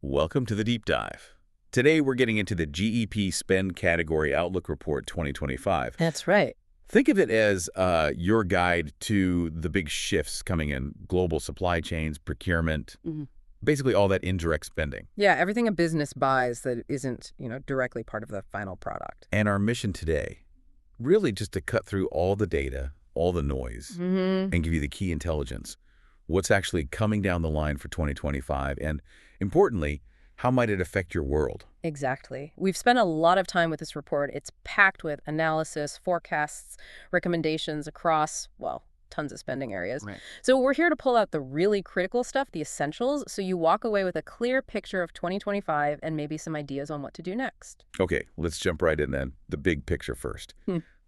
Welcome to the Deep Dive. Today we're getting into the GEP Spend Category Outlook Report 2025. That's right. Think of it as your guide to the big shifts coming in global supply chains, procurement, basically all that indirect spending. Yeah, everything a business buys that isn't, directly part of the final product. And our mission today, really just to cut through all the data, all the noise, and give you the key intelligence. What's actually coming down the line for 2025, and importantly, how might it affect your world? Exactly. We've spent a lot of time with this report. It's packed with analysis, forecasts, recommendations across, well, tons of spending areas. Right. So we're here to pull out the really critical stuff, the essentials, so you walk away with a clear picture of 2025 and maybe some ideas on what to do next. Okay, let's jump right in then. The big picture first.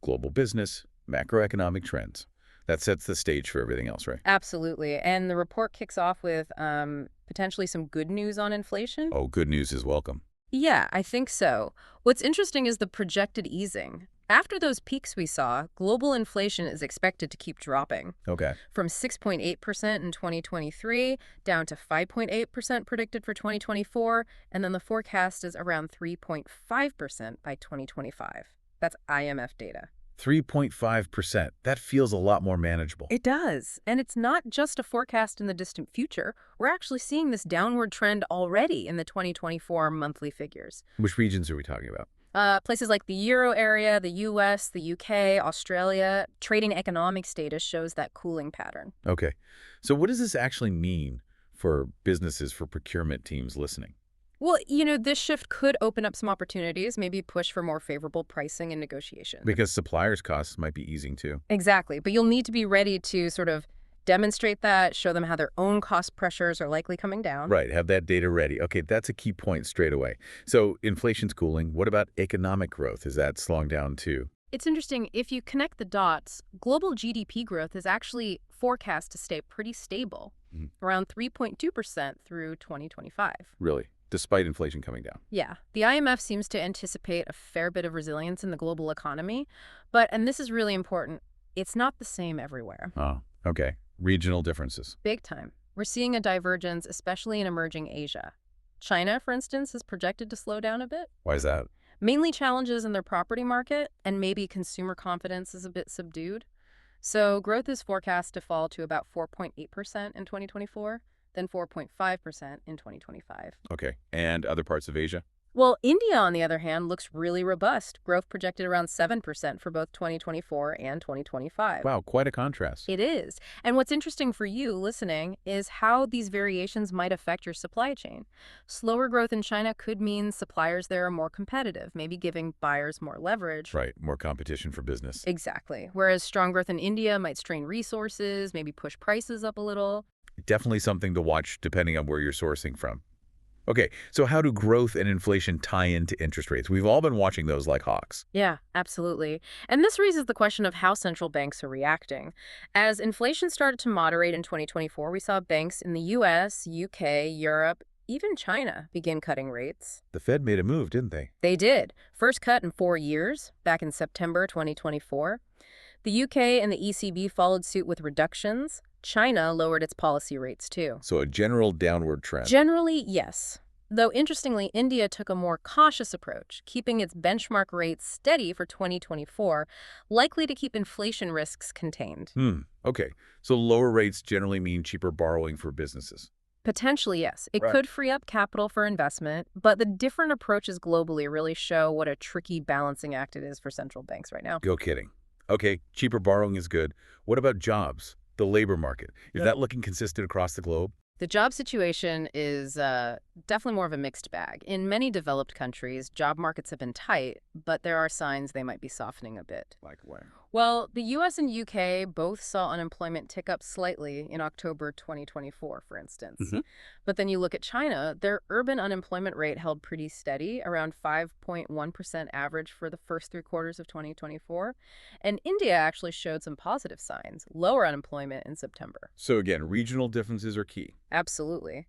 Global business, macroeconomic trends. That sets the stage for everything else, right? Absolutely. And the report kicks off with potentially some good news on inflation. Oh, good news is welcome. Yeah, I think so. What's interesting is the projected easing. After those peaks we saw, global inflation is expected to keep dropping. Okay. From 6.8% in 2023 down to 5.8% predicted for 2024, and then the forecast is around 3.5% by 2025. That's IMF data. 3.5%. That feels a lot more manageable. It does. And it's not just a forecast in the distant future. We're actually seeing this downward trend already in the 2024 monthly figures. Which regions are we talking about? Places like the Euro area, the US, the UK, Australia, trading economics data shows that cooling pattern. Okay. So what does this actually mean for businesses, for procurement teams listening? Well, this shift could open up some opportunities, maybe push for more favorable pricing and negotiation. Because suppliers' costs might be easing too. Exactly. But you'll need to be ready to sort of demonstrate that, show them how their own cost pressures are likely coming down. Right, have that data ready. Okay, that's a key point straight away. So inflation's cooling. What about economic growth? Is that slowing down too? It's interesting, if you connect the dots, global GDP growth is actually forecast to stay pretty stable, around 3.2% through 2025. Really? Despite inflation coming down. Yeah. The IMF seems to anticipate a fair bit of resilience in the global economy, and this is really important, it's not the same everywhere. Oh, okay. Regional differences. Big time. We're seeing a divergence, especially in emerging Asia. China, for instance, is projected to slow down a bit. Why is that? Mainly challenges in their property market, and maybe consumer confidence is a bit subdued. So growth is forecast to fall to about 4.8% in 2024. Then 4.5% in 2025. Okay. And other parts of Asia? Well, India, on the other hand, looks really robust. Growth projected around 7% for both 2024 and 2025. Wow, quite a contrast. It is. And what's interesting for you listening is how these variations might affect your supply chain. Slower growth in China could mean suppliers there are more competitive, maybe giving buyers more leverage. Right, more competition for business. Exactly. Whereas strong growth in India might strain resources, maybe push prices up a little. Definitely something to watch depending on where you're sourcing from. Okay, so how do growth and inflation tie into interest rates? We've all been watching those like hawks. Yeah, absolutely. And this raises the question of how central banks are reacting. As inflation started to moderate in 2024, we saw banks in the US, UK, Europe, even China begin cutting rates. The Fed made a move, didn't they? They did. First cut in 4 years, back in September 2024. The UK and the ECB followed suit with reductions. China lowered its policy rates too. So a general downward trend. Generally, yes. Though interestingly, India took a more cautious approach, keeping its benchmark rates steady for 2024, likely to keep inflation risks contained. Okay. So lower rates generally mean cheaper borrowing for businesses. Potentially, yes. It Right. could free up capital for investment, but the different approaches globally really show what a tricky balancing act it is for central banks right now. Go kidding. Okay, cheaper borrowing is good. What about jobs? The labor market. Is that looking consistent across the globe? The job situation is definitely more of a mixed bag. In many developed countries, job markets have been tight, but there are signs they might be softening a bit. Like where? Well, the US and UK both saw unemployment tick up slightly in October 2024, for instance. But then you look at China, their urban unemployment rate held pretty steady, around 5.1% average for the first 3 quarters of 2024. And India actually showed some positive signs, lower unemployment in September. So again, regional differences are key. Absolutely.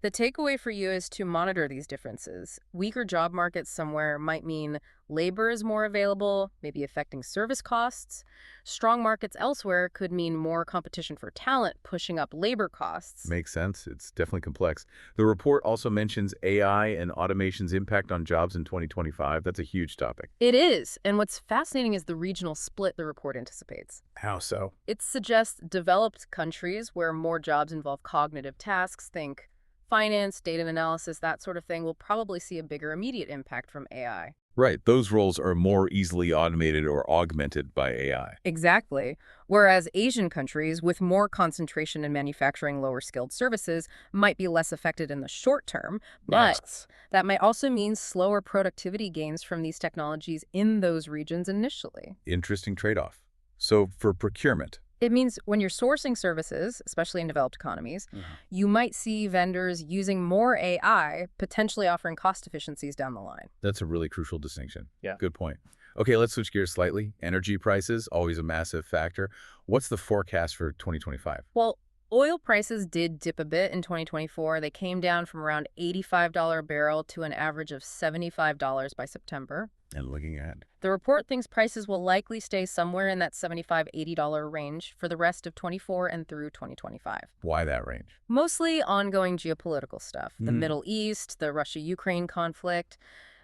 The takeaway for you is to monitor these differences. Weaker job markets somewhere might mean labor is more available, maybe affecting service costs. Strong markets elsewhere could mean more competition for talent, pushing up labor costs. Makes sense. It's definitely complex. The report also mentions AI and automation's impact on jobs in 2025. That's a huge topic. It is, and what's fascinating is the regional split the report anticipates. How so? It suggests developed countries where more jobs involve cognitive tasks, think finance, data analysis, that sort of thing, will probably see a bigger immediate impact from AI. Right. Those roles are more easily automated or augmented by AI. Exactly. Whereas Asian countries with more concentration in manufacturing lower skilled services might be less affected in the short term, but Yes. that might also mean slower productivity gains from these technologies in those regions initially. Interesting trade-off. So for procurement. It means when you're sourcing services, especially in developed economies, you might see vendors using more AI, potentially offering cost efficiencies down the line. That's a really crucial distinction. Yeah. Good point. Okay, let's switch gears slightly. Energy prices, always a massive factor. What's the forecast for 2025? Well, oil prices did dip a bit in 2024. They came down from around $85 a barrel to an average of $75 by September. And looking ahead. The report thinks prices will likely stay somewhere in that $75–$80 range for the rest of 24 and through 2025. Why that range? Mostly ongoing geopolitical stuff. The Middle East, the Russia-Ukraine conflict.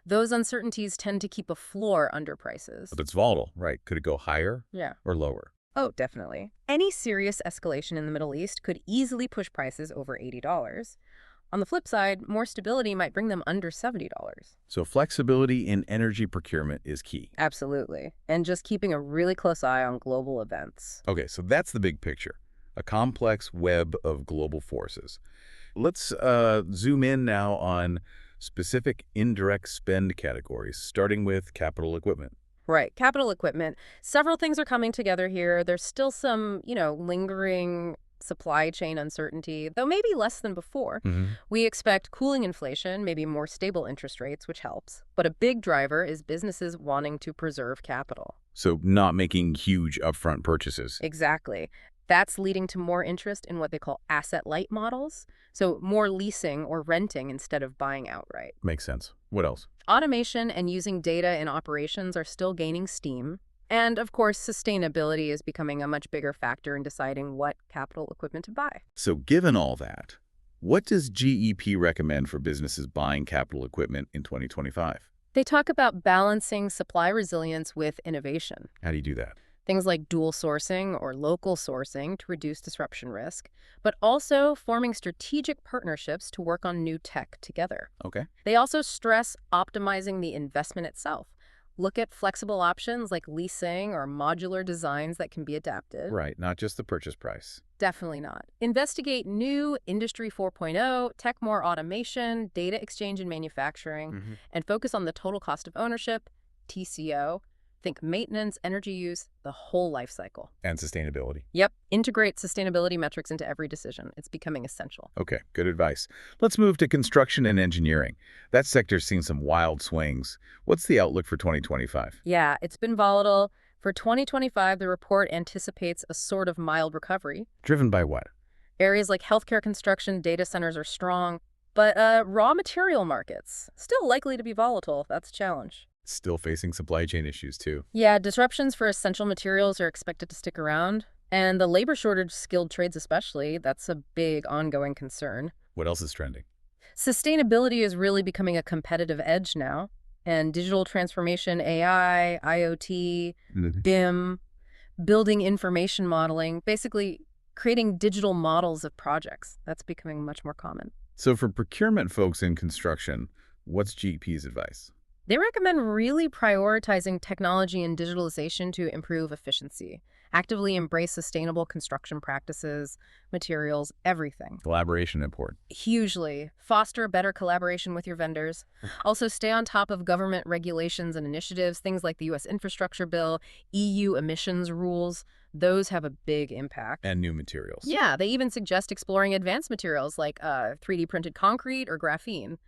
Those uncertainties tend to keep a floor under prices. But it's volatile, right? Could it go higher Yeah. or lower? Oh, definitely. Any serious escalation in the Middle East could easily push prices over $80. On the flip side, more stability might bring them under $70. So flexibility in energy procurement is key. Absolutely. And just keeping a really close eye on global events. Okay, so that's the big picture. A complex web of global forces. Let's zoom in now on specific indirect spend categories, starting with capital equipment. Right. Capital equipment. Several things are coming together here. There's still some, lingering supply chain uncertainty, though maybe less than before. We expect cooling inflation, maybe more stable interest rates, which helps. But a big driver is businesses wanting to preserve capital. So not making huge upfront purchases. Exactly. That's leading to more interest in what they call asset-light models, so more leasing or renting instead of buying outright. Makes sense. What else? Automation and using data in operations are still gaining steam. And, of course, sustainability is becoming a much bigger factor in deciding what capital equipment to buy. So given all that, what does GEP recommend for businesses buying capital equipment in 2025? They talk about balancing supply resilience with innovation. How do you do that? Things like dual sourcing or local sourcing to reduce disruption risk, but also forming strategic partnerships to work on new tech together. Okay. They also stress optimizing the investment itself. Look at flexible options like leasing or modular designs that can be adapted. Right, not just the purchase price. Definitely not. Investigate new Industry 4.0, tech more automation, data exchange and manufacturing, and focus on the total cost of ownership, TCO. Think maintenance, energy use, the whole life cycle. And sustainability. Yep. Integrate sustainability metrics into every decision. It's becoming essential. Okay, good advice. Let's move to construction and engineering. That sector's seen some wild swings. What's the outlook for 2025? Yeah, it's been volatile. For 2025, the report anticipates a sort of mild recovery. Driven by what? Areas like healthcare construction, data centers are strong, but raw material markets, still likely to be volatile. That's a challenge. Still facing supply chain issues, too. Yeah, disruptions for essential materials are expected to stick around. And the labor shortage, skilled trades especially, that's a big ongoing concern. What else is trending? Sustainability is really becoming a competitive edge now. And digital transformation, AI, IoT, BIM, building information modeling, basically creating digital models of projects. That's becoming much more common. So for procurement folks in construction, what's GEP's advice? They recommend really prioritizing technology and digitalization to improve efficiency. Actively embrace sustainable construction practices, materials, everything. Collaboration important. Hugely. Foster better collaboration with your vendors. Also, stay on top of government regulations and initiatives, things like the U.S. Infrastructure Bill, EU emissions rules. Those have a big impact. And new materials. Yeah, they even suggest exploring advanced materials like 3D printed concrete or graphene.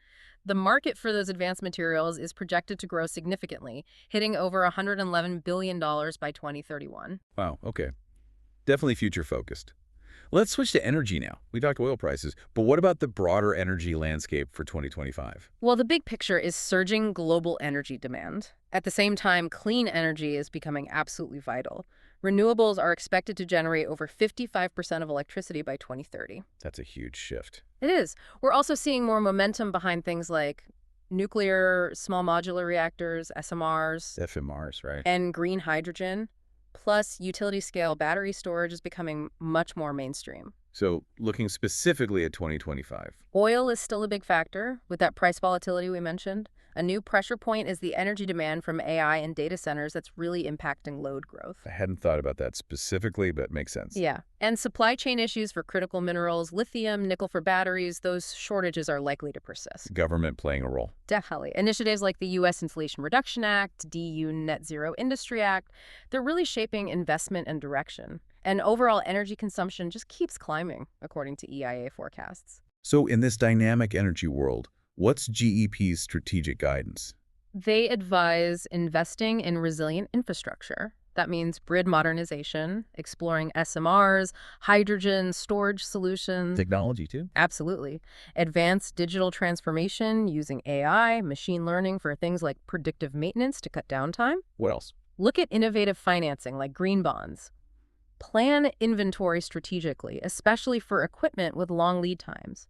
The market for those advanced materials is projected to grow significantly, hitting over $111 billion by 2031. Wow, okay. Definitely future-focused. Let's switch to energy now. We talked oil prices, but what about the broader energy landscape for 2025? Well, the big picture is surging global energy demand. At the same time, clean energy is becoming absolutely vital. Renewables are expected to generate over 55% of electricity by 2030. That's a huge shift. It is. We're also seeing more momentum behind things like nuclear, small modular reactors, SMRs, FMRs, right? and green hydrogen. Plus, utility-scale battery storage is becoming much more mainstream. So looking specifically at 2025. Oil is still a big factor, with that price volatility we mentioned. A new pressure point is the energy demand from AI and data centers that's really impacting load growth. I hadn't thought about that specifically, but makes sense. Yeah. And supply chain issues for critical minerals, lithium, nickel for batteries, those shortages are likely to persist. Government playing a role. Definitely. Initiatives like the U.S. Inflation Reduction Act, DU Net Zero Industry Act, they're really shaping investment and direction. And overall energy consumption just keeps climbing, according to EIA forecasts. So in this dynamic energy world, what's GEP's strategic guidance? They advise investing in resilient infrastructure. That means grid modernization, exploring SMRs, hydrogen, storage solutions. Technology, too? Absolutely. Advanced digital transformation using AI, machine learning for things like predictive maintenance to cut downtime. What else? Look at innovative financing like green bonds. Plan inventory strategically, especially for equipment with long lead times.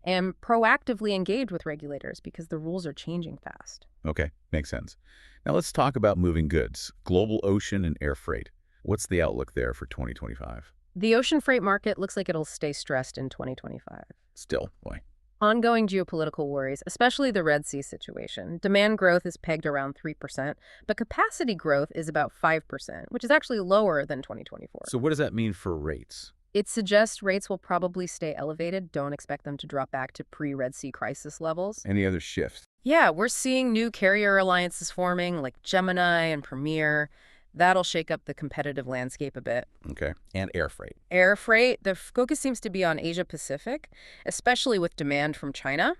And proactively engage with regulators because the rules are changing fast. Okay, makes sense. Now let's talk about moving goods, global ocean and air freight. What's the outlook there for 2025? The ocean freight market looks like it'll stay stressed in 2025. Still, boy. Ongoing geopolitical worries, especially the Red Sea situation. Demand growth is pegged around 3%, but capacity growth is about 5%, which is actually lower than 2024. So what does that mean for rates? It suggests rates will probably stay elevated. Don't expect them to drop back to pre-Red Sea crisis levels. Any other shifts? Yeah, we're seeing new carrier alliances forming, like Gemini and Premier. That'll shake up the competitive landscape a bit. Okay, and air freight. Air freight, the focus seems to be on Asia-Pacific, especially with demand from China.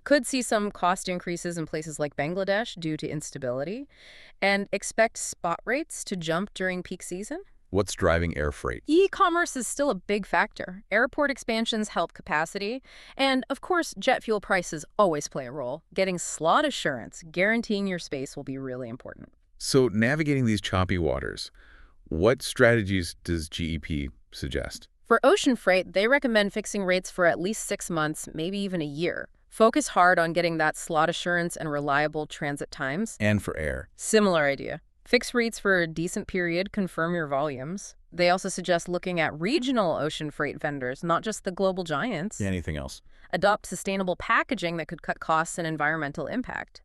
Could see some cost increases in places like Bangladesh due to instability. And expect spot rates to jump during peak season. What's driving air freight? E-commerce is still a big factor. Airport expansions help capacity. And, of course, jet fuel prices always play a role. Getting slot assurance, guaranteeing your space will be really important. So navigating these choppy waters, what strategies does GEP suggest? For ocean freight, they recommend fixing rates for at least 6 months, maybe even a year. Focus hard on getting that slot assurance and reliable transit times. And for air? Similar idea. Fix rates for a decent period, confirm your volumes. They also suggest looking at regional ocean freight vendors, not just the global giants. Anything else? Adopt sustainable packaging that could cut costs and environmental impact.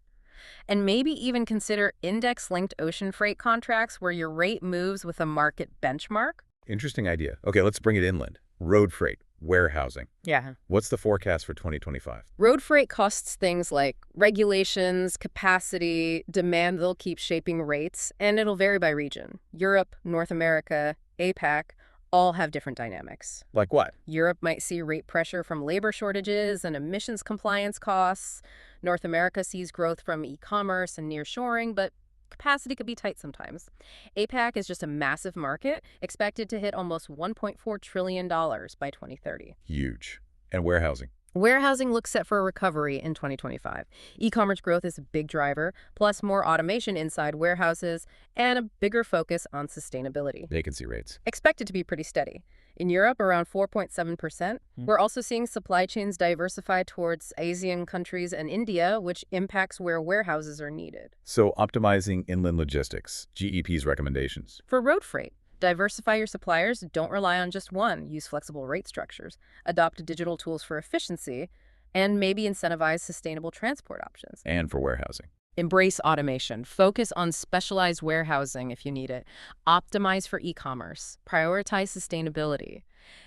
And maybe even consider index-linked ocean freight contracts where your rate moves with a market benchmark. Interesting idea. Okay, let's bring it inland. Road freight, warehousing. Yeah. What's the forecast for 2025? Road freight costs things like regulations, capacity, demand. They'll keep shaping rates, and it'll vary by region. Europe, North America, APAC all have different dynamics. Like what? Europe might see rate pressure from labor shortages and emissions compliance costs. North America sees growth from e-commerce and nearshoring, but capacity could be tight sometimes. APAC is just a massive market, expected to hit almost $1.4 trillion by 2030. Huge. And warehousing? Warehousing looks set for a recovery in 2025. E-commerce growth is a big driver, plus more automation inside warehouses and a bigger focus on sustainability. Vacancy rates? Expected to be pretty steady. In Europe, around 4.7%. We're also seeing supply chains diversify towards Asian countries and India, which impacts where warehouses are needed. So optimizing inland logistics, GEP's recommendations. For road freight, diversify your suppliers. Don't rely on just one. Use flexible rate structures. Adopt digital tools for efficiency. And maybe incentivize sustainable transport options. And for warehousing. Embrace automation. Focus on specialized warehousing if you need it. Optimize for e-commerce. Prioritize sustainability.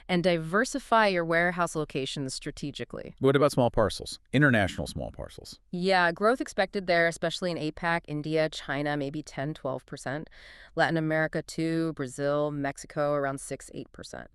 And diversify your warehouse locations strategically. What about small parcels? International small parcels? Yeah, growth expected there, especially in APAC, India, China, maybe 10–12%. Latin America, too, Brazil, Mexico, around 6–8%.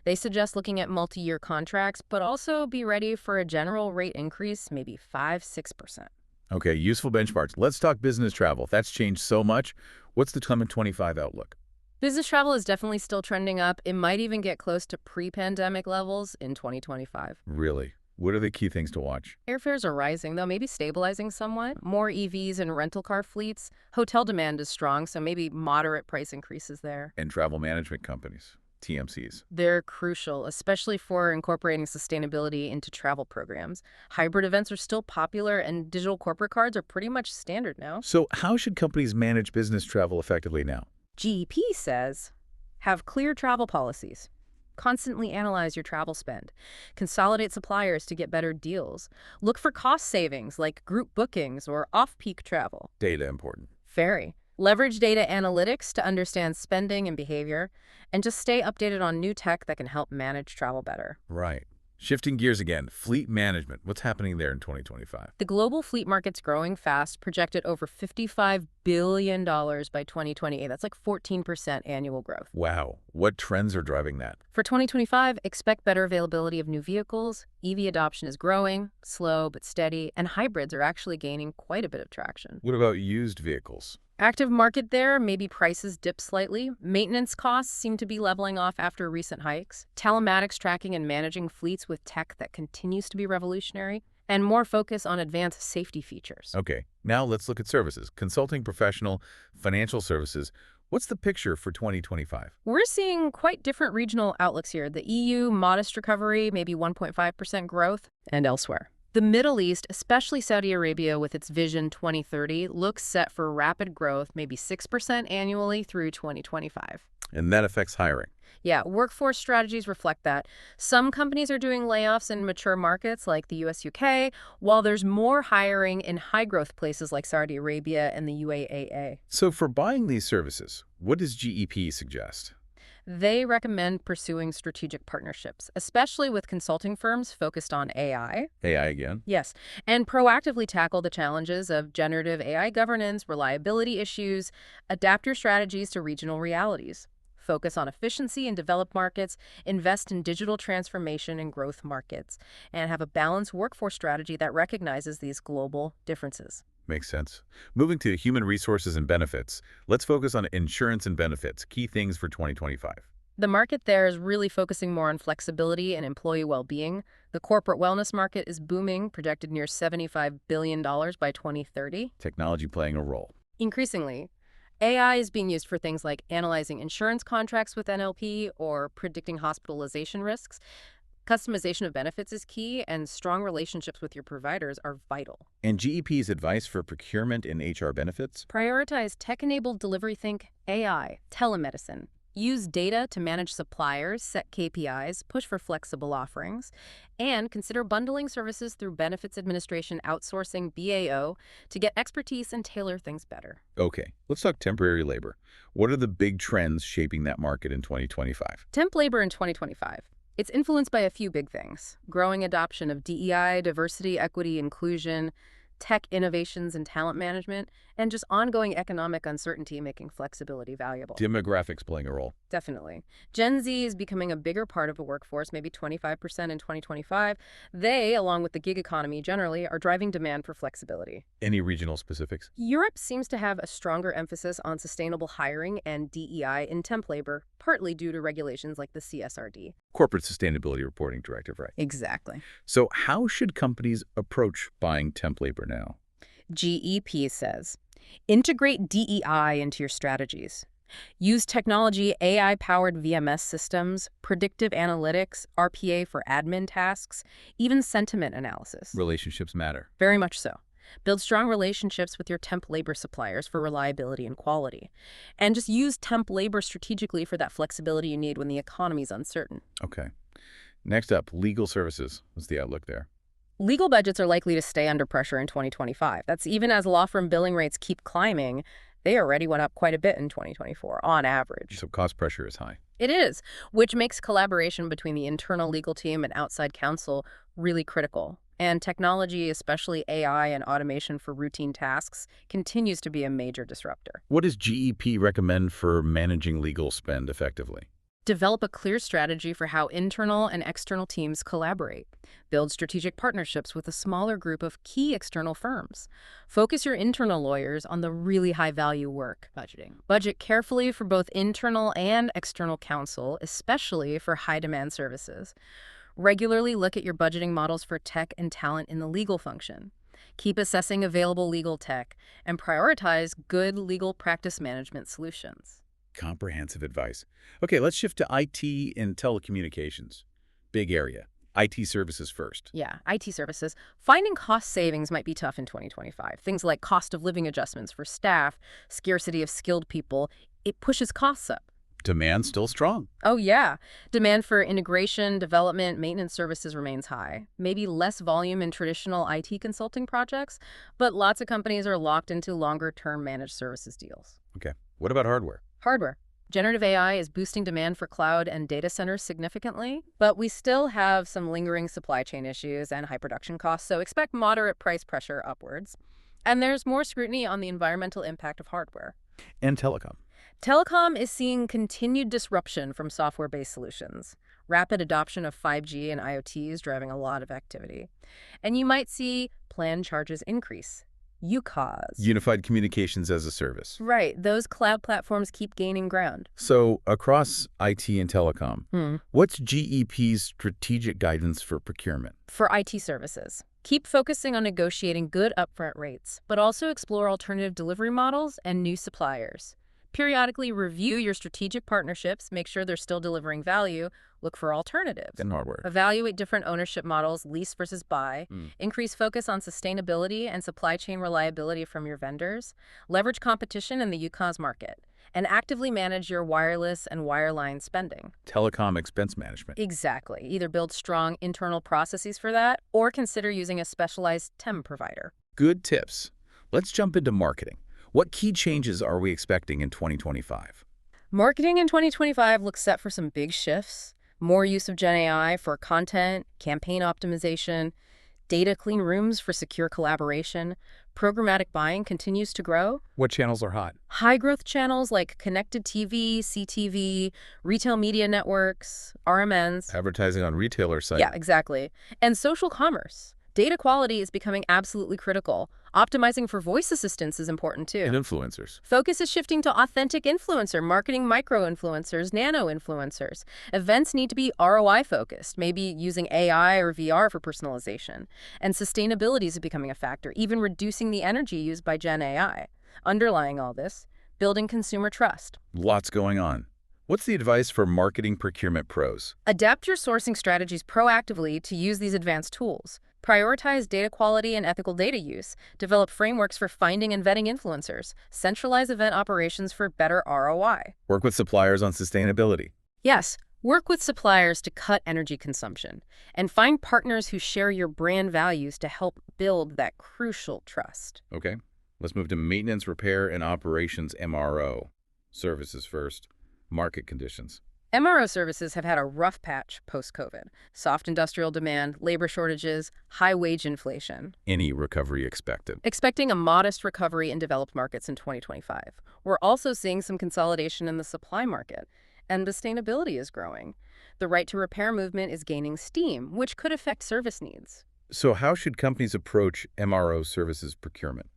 They suggest looking at multi-year contracts, but also be ready for a general rate increase, maybe 5–6%. Okay, useful benchmarks. Let's talk business travel. That's changed so much. What's the 2025 outlook? Business travel is definitely still trending up. It might even get close to pre-pandemic levels in 2025. Really? What are the key things to watch? Airfares are rising, though, maybe stabilizing somewhat. More EVs and rental car fleets. Hotel demand is strong, so maybe moderate price increases there. And travel management companies, TMCs. They're crucial, especially for incorporating sustainability into travel programs. Hybrid events are still popular, and digital corporate cards are pretty much standard now. So how should companies manage business travel effectively now? GEP says, have clear travel policies. Constantly analyze your travel spend. Consolidate suppliers to get better deals. Look for cost savings like group bookings or off-peak travel. Data important. Very. Leverage data analytics to understand spending and behavior, and just stay updated on new tech that can help manage travel better. Right. Shifting gears again, fleet management. What's happening there in 2025? The global fleet market's growing fast, projected over $55 billion by 2028. That's like 14% annual growth. Wow. What trends are driving that? For 2025, expect better availability of new vehicles. EV adoption is growing, slow but steady, and hybrids are actually gaining quite a bit of traction. What about used vehicles? Active market there, maybe prices dip slightly. Maintenance costs seem to be leveling off after recent hikes. Telematics tracking and managing fleets with tech that continues to be revolutionary. And more focus on advanced safety features. Okay, now let's look at services. Consulting, professional, financial services. What's the picture for 2025? We're seeing quite different regional outlooks here. The EU, modest recovery, maybe 1.5% growth, and elsewhere. The Middle East, especially Saudi Arabia with its Vision 2030, looks set for rapid growth, maybe 6% annually through 2025. And that affects hiring. Yeah, workforce strategies reflect that. Some companies are doing layoffs in mature markets like the US, UK, while there's more hiring in high-growth places like Saudi Arabia and the UAE. So for buying these services, what does GEP suggest? They recommend pursuing strategic partnerships, especially with consulting firms focused on AI. AI again? Yes, and proactively tackle the challenges of generative AI governance, reliability issues, adapt your strategies to regional realities. Focus on efficiency in developed markets, invest in digital transformation in growth markets, and have a balanced workforce strategy that recognizes these global differences. Makes sense. Moving to human resources and benefits, let's focus on insurance and benefits, key things for 2025. The market there is really focusing more on flexibility and employee well-being. The corporate wellness market is booming, projected near $75 billion by 2030. Technology playing a role. Increasingly, AI is being used for things like analyzing insurance contracts with NLP or predicting hospitalization risks. Customization of benefits is key, and strong relationships with your providers are vital. And GEP's advice for procurement and HR benefits? Prioritize tech-enabled delivery. Think AI, telemedicine. Use data to manage suppliers, set KPIs, push for flexible offerings, and consider bundling services through benefits administration outsourcing BAO to get expertise and tailor things better. Okay, let's talk temporary labor. What are the big trends shaping that market in 2025? Temp labor in 2025. It's influenced by a few big things: growing adoption of DEI, diversity, equity, inclusion, tech innovations and talent management, and just ongoing economic uncertainty making flexibility valuable. Demographics playing a role. Definitely. Gen Z is becoming a bigger part of the workforce, maybe 25% in 2025. They, along with the gig economy generally, are driving demand for flexibility. Any regional specifics? Europe seems to have a stronger emphasis on sustainable hiring and DEI in temp labor, partly due to regulations like the CSRD. Corporate Sustainability Reporting Directive, right? Exactly. So how should companies approach buying temp labor now? GEP says, integrate DEI into your strategies. Use technology, AI-powered VMS systems, predictive analytics, RPA for admin tasks, even sentiment analysis. Relationships matter. Very much so. Build strong relationships with your temp labor suppliers for reliability and quality. And just use temp labor strategically for that flexibility you need when the economy's uncertain. Okay. Next up, legal services. What's the outlook there? Legal budgets are likely to stay under pressure in 2025. That's even as law firm billing rates keep climbing. They already went up quite a bit in 2024, on average. So cost pressure is high. It is, which makes collaboration between the internal legal team and outside counsel really critical. And technology, especially AI and automation for routine tasks, continues to be a major disruptor. What does GEP recommend for managing legal spend effectively? Develop a clear strategy for how internal and external teams collaborate. Build strategic partnerships with a smaller group of key external firms. Focus your internal lawyers on the really high-value work. Budgeting. Budget carefully for both internal and external counsel, especially for high-demand services. Regularly look at your budgeting models for tech and talent in the legal function. Keep assessing available legal tech and prioritize good legal practice management solutions. Comprehensive advice. Okay, let's shift to IT and telecommunications. Big area. IT services first. Yeah, IT services. Finding cost savings might be tough in 2025. Things like cost of living adjustments for staff, scarcity of skilled people, it pushes costs up. Demand still strong. Oh, yeah. Demand for integration, development, maintenance services remains high. Maybe less volume in traditional IT consulting projects, but lots of companies are locked into longer-term managed services deals. Okay, what about hardware? Hardware. Generative AI is boosting demand for cloud and data centers significantly, but we still have some lingering supply chain issues and high production costs, so expect moderate price pressure upwards. And there's more scrutiny on the environmental impact of hardware. And telecom. Telecom is seeing continued disruption from software-based solutions. Rapid adoption of 5G and IoT is driving a lot of activity. And you might see plan charges increase. UCaaS. Unified Communications as a Service. Right. Those cloud platforms keep gaining ground. So, across IT and telecom, what's GEP's strategic guidance for procurement? For IT services, keep focusing on negotiating good upfront rates, but also explore alternative delivery models and new suppliers. Periodically review your strategic partnerships, make sure they're still delivering value, look for alternatives. And hardware. Evaluate different ownership models, lease versus buy. Increase focus on sustainability and supply chain reliability from your vendors. Leverage competition in the UCaaS market. And actively manage your wireless and wireline spending. Telecom expense management. Exactly. Either build strong internal processes for that, or consider using a specialized TEM provider. Good tips. Let's jump into marketing. What key changes are we expecting in 2025? Marketing in 2025 looks set for some big shifts. More use of Gen AI for content, campaign optimization, data clean rooms for secure collaboration. Programmatic buying continues to grow. What channels are hot? High-growth channels like connected TV, CTV, retail media networks, RMNs. Advertising on retailer sites. Yeah, exactly. And social commerce. Data quality is becoming absolutely critical. Optimizing for voice assistants is important too. And influencers. Focus is shifting to authentic influencer marketing, micro-influencers, nano-influencers. Events need to be ROI-focused, maybe using AI or VR for personalization. And sustainability is becoming a factor, even reducing the energy used by Gen AI. Underlying all this, building consumer trust. Lots going on. What's the advice for marketing procurement pros? Adapt your sourcing strategies proactively to use these advanced tools. Prioritize data quality and ethical data use. Develop frameworks for finding and vetting influencers. Centralize event operations for better ROI. Work with suppliers on sustainability. Yes, work with suppliers to cut energy consumption. And find partners who share your brand values to help build that crucial trust. Okay, let's move to maintenance, repair, and operations MRO. Services first. Market conditions. MRO services have had a rough patch post-COVID. Soft industrial demand, labor shortages, high wage inflation. Any recovery expected? Expecting a modest recovery in developed markets in 2025. We're also seeing some consolidation in the supply market, and sustainability is growing. The right to repair movement is gaining steam, which could affect service needs. So how should companies approach MRO services procurement?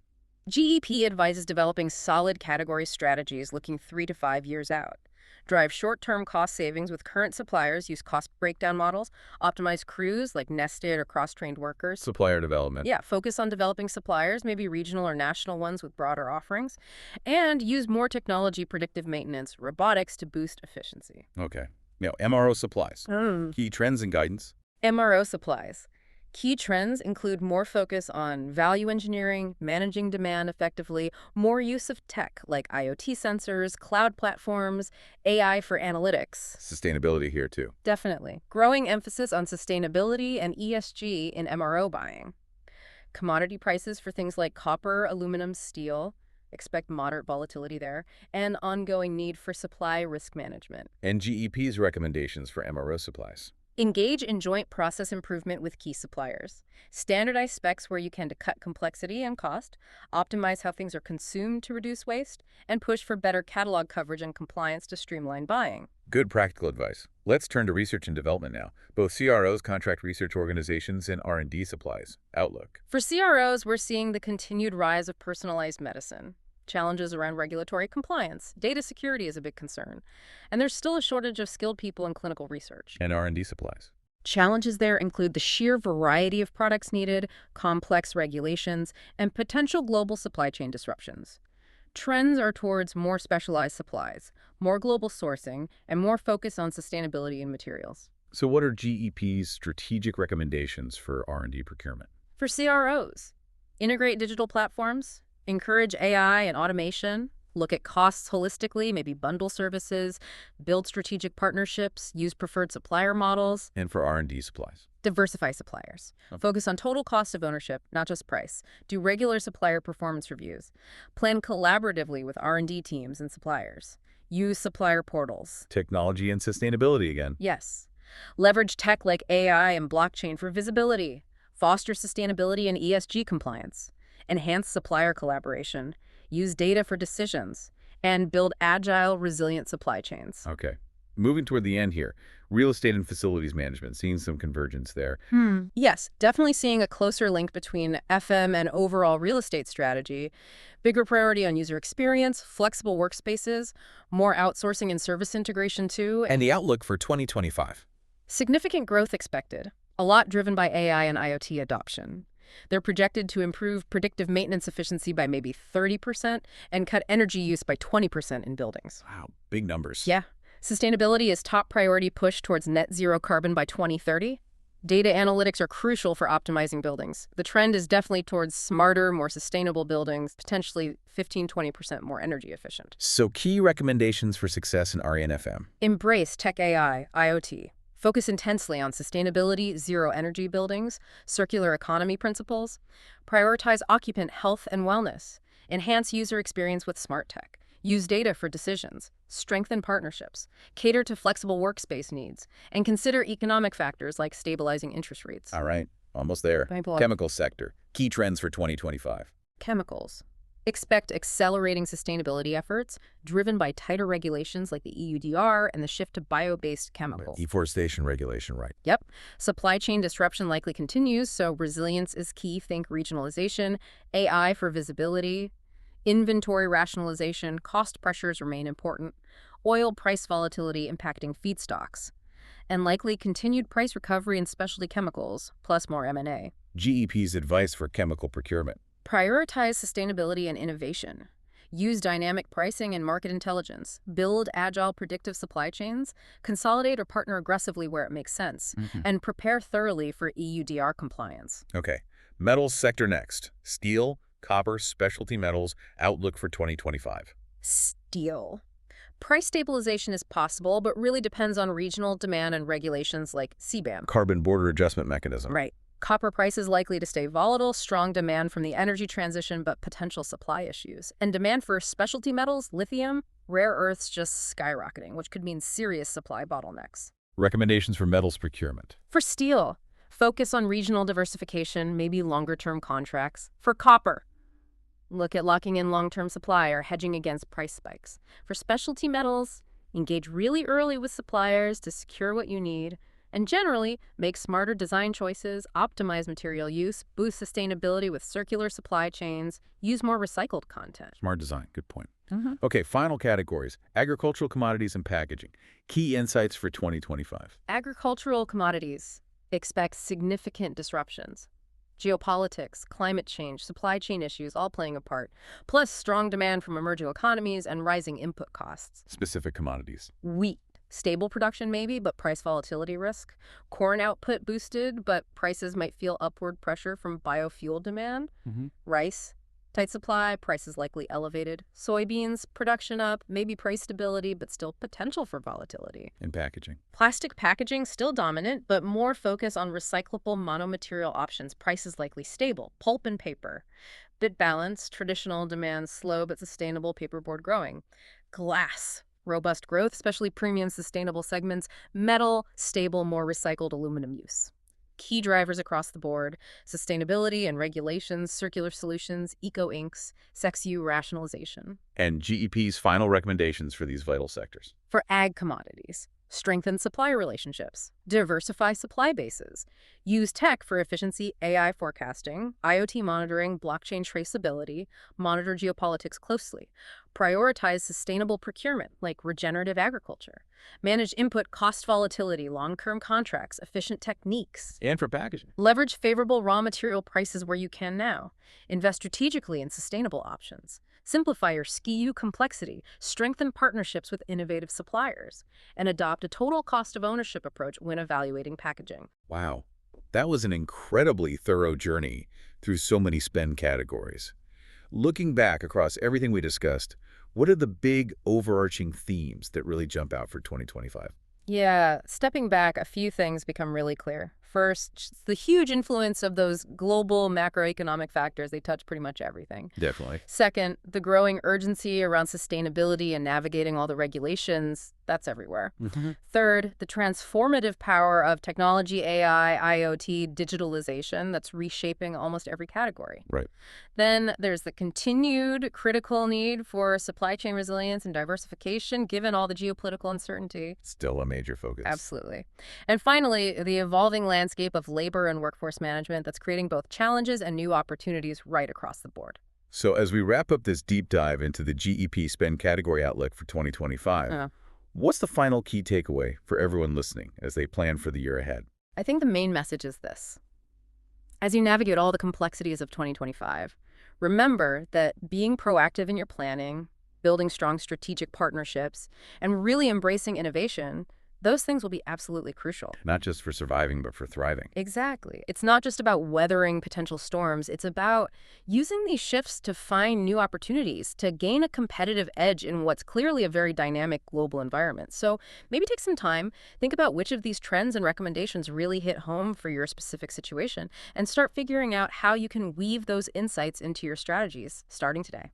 GEP advises developing solid category strategies looking 3 to 5 years out. Drive short-term cost savings with current suppliers, use cost breakdown models, optimize crews like nested or cross-trained workers. Supplier development. Yeah, focus on developing suppliers, maybe regional or national ones with broader offerings, and use more technology, predictive maintenance, robotics to boost efficiency. Okay. Now, MRO supplies. Key trends and guidance. MRO supplies. Key trends include more focus on value engineering, managing demand effectively, more use of tech like IoT sensors, cloud platforms, AI for analytics. Sustainability here too. Definitely. Growing emphasis on sustainability and ESG in MRO buying. Commodity prices for things like copper, aluminum, steel. Expect moderate volatility there, and ongoing need for supply risk management. And GEP's recommendations for MRO supplies. Engage in joint process improvement with key suppliers. Standardize specs where you can to cut complexity and cost, optimize how things are consumed to reduce waste, and push for better catalog coverage and compliance to streamline buying. Good practical advice. Let's turn to research and development now. Both CROs, contract research organizations, and R&D supplies. Outlook. For CROs, we're seeing the continued rise of personalized medicine. Challenges around regulatory compliance. Data security is a big concern. And there's still a shortage of skilled people in clinical research. And R&D supplies. Challenges there include the sheer variety of products needed, complex regulations, and potential global supply chain disruptions. Trends are towards more specialized supplies, more global sourcing, and more focus on sustainability in materials. So what are GEP's strategic recommendations for R&D procurement? For CROs, integrate digital platforms, encourage AI and automation, look at costs holistically, maybe bundle services, build strategic partnerships, use preferred supplier models. And for R&D supplies? Diversify suppliers. Focus on total cost of ownership, not just price. Do regular supplier performance reviews. Plan collaboratively with R&D teams and suppliers. Use supplier portals. Technology and sustainability again. Yes. Leverage tech like AI and blockchain for visibility. Foster sustainability and ESG compliance. Enhance supplier collaboration. Use data for decisions. And build agile, resilient supply chains. Okay. Moving toward the end here, real estate and facilities management, seeing some convergence there. Yes, definitely seeing a closer link between FM and overall real estate strategy. Bigger priority on user experience, flexible workspaces, more outsourcing and service integration too. And the outlook for 2025. Significant growth expected, a lot driven by AI and IoT adoption. They're projected to improve predictive maintenance efficiency by maybe 30% and cut energy use by 20% in buildings. Wow, big numbers. Yeah. Sustainability is top priority push towards net zero carbon by 2030. Data analytics are crucial for optimizing buildings. The trend is definitely towards smarter, more sustainable buildings, potentially 15–20% more energy efficient. So key recommendations for success in RENFM. Embrace tech AI, IoT. Focus intensely on sustainability, zero energy buildings, circular economy principles. Prioritize occupant health and wellness. Enhance user experience with smart tech. Use data for decisions, strengthen partnerships, cater to flexible workspace needs, and consider economic factors like stabilizing interest rates. All right, almost there. Chemical sector, key trends for 2025. Chemicals. Expect accelerating sustainability efforts driven by tighter regulations like the EUDR and the shift to bio-based chemicals. Deforestation regulation, right? Yep. Supply chain disruption likely continues, so resilience is key. Think regionalization, AI for visibility, inventory rationalization, cost pressures remain important, oil price volatility impacting feedstocks, and likely continued price recovery in specialty chemicals, plus more M&A. GEP's advice for chemical procurement. Prioritize sustainability and innovation. Use dynamic pricing and market intelligence. Build agile, predictive supply chains. Consolidate or partner aggressively where it makes sense. And prepare thoroughly for EUDR compliance. Okay, metals sector next. Steel, copper, specialty metals, outlook for 2025. Steel. Price stabilization is possible, but really depends on regional demand and regulations like CBAM. Carbon border adjustment mechanism. Right. Copper price is likely to stay volatile, strong demand from the energy transition, but potential supply issues. And demand for specialty metals, lithium, rare earths just skyrocketing, which could mean serious supply bottlenecks. Recommendations for metals procurement. For steel, focus on regional diversification, maybe longer-term contracts. For copper, look at locking in long-term supply or hedging against price spikes. For specialty metals, engage really early with suppliers to secure what you need. And generally, make smarter design choices, optimize material use, boost sustainability with circular supply chains, use more recycled content. Smart design, good point. Okay, final categories. Agricultural commodities and packaging. Key insights for 2025. Agricultural commodities expect significant disruptions. Geopolitics, climate change, supply chain issues all playing a part, plus strong demand from emerging economies and rising input costs. Specific commodities. Wheat. Stable production maybe, but price volatility risk. Corn output boosted, but prices might feel upward pressure from biofuel demand. Rice, tight supply, prices likely elevated. Soybeans, production up, maybe price stability, but still potential for volatility. In packaging. Plastic packaging still dominant, but more focus on recyclable monomaterial options. Prices likely stable. Pulp and paper. Bit balanced, traditional demand slow but sustainable, paperboard growing. Glass. Robust growth, especially premium sustainable segments. Metal, stable, more recycled aluminum use. Key drivers across the board: sustainability and regulations, circular solutions, eco-inks, SEC-U rationalization. And GEP's final recommendations for these vital sectors. For ag commodities, strengthen supplier relationships, diversify supply bases, use tech for efficiency, AI forecasting, IoT monitoring, blockchain traceability, monitor geopolitics closely, prioritize sustainable procurement like regenerative agriculture, manage input cost volatility, long-term contracts, efficient techniques, And for packaging. leverage favorable raw material prices where you can now, invest strategically in sustainable options, simplify your SKU complexity, strengthen partnerships with innovative suppliers, and adopt a total cost of ownership approach when evaluating packaging. Wow, that was an incredibly thorough journey through so many spend categories. Looking back across everything we discussed, what are the big overarching themes that really jump out for 2025? Yeah, stepping back, a few things become really clear. First, just the huge influence of those global macroeconomic factors. They touch pretty much everything. Definitely. Second, the growing urgency around sustainability and navigating all the regulations. That's everywhere. Third, the transformative power of technology, AI, IoT, digitalization that's reshaping almost every category. Right. Then there's the continued critical need for supply chain resilience and diversification, given all the geopolitical uncertainty. Still a major focus. Absolutely. And finally, the evolving landscape of labor and workforce management that's creating both challenges and new opportunities right across the board. So as we wrap up this deep dive into the GEP spend category outlook for 2025, what's the final key takeaway for everyone listening as they plan for the year ahead? I think the main message is this. As you navigate all the complexities of 2025, remember that being proactive in your planning, building strong strategic partnerships, and really embracing innovation, those things will be absolutely crucial. Not just for surviving, but for thriving. Exactly. It's not just about weathering potential storms. It's about using these shifts to find new opportunities, to gain a competitive edge in what's clearly a very dynamic global environment. So maybe take some time, think about which of these trends and recommendations really hit home for your specific situation, and start figuring out how you can weave those insights into your strategies starting today.